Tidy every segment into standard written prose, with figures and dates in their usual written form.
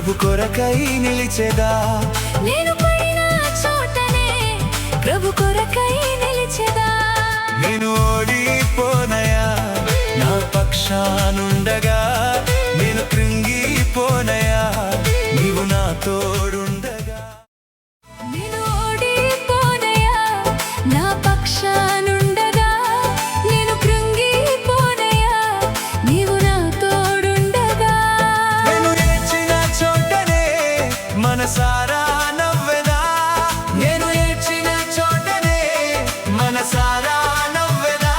ప్రభు కొరకై నిలిచెదా. నేను పడిన చోటనే ప్రభు కొరకై నిలిచెదా. నేను ఓడిపోనయా నా పక్షానుండగా, నేను కృంగిపోనయా నీవు నా తోడుండగా. నేను ఓడిపోనయా నా పక్షానుండగా, నేను కృంగిపోనయా నీవు నా తోడుండగా. నేను ఏడ్చిన చోటనే మనసారా నవ్వెదా. నేను ఏడ్చిన చోటనే మనసారా నవ్వెదా.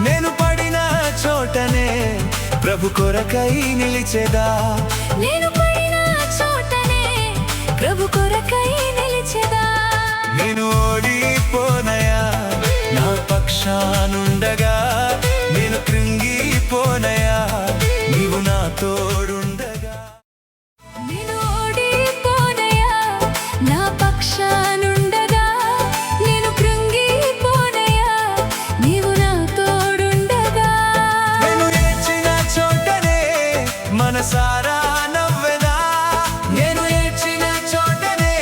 నేను పడిన చోటనే ప్రభు కొరకై నిలిచెదా. నేను పడిన చోటనే ప్రభు కొరకై నిలిచెదా. నేను ఓడిపోనయా నా పక్షానుండగా, నేను కృంగిపోనయా నీవు నా తోడుండగా. నేను ఓడిపోనయా నా పక్షానుండగా, నేను కృంగిపోనయా నీవు నా తోడుండగా. నేను ఏడ్చిన చోటనే మనసారా నవ్వెదా. నేను ఏడ్చిన చోటనే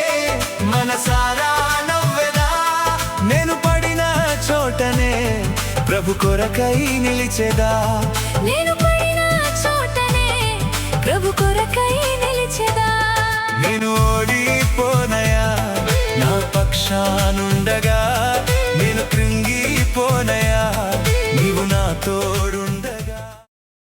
మనసారా నవ్వెదా. నేను పడిన చోటనే ప్రభు కొరకై నిలిచెదా. నేను పడిన చోటనే ప్రభు కొరకై నిలిచెదా. నేను ఓడిపోనయా నా పక్షానుండగా, నేను కృంగిపోనయా నీవు నాతో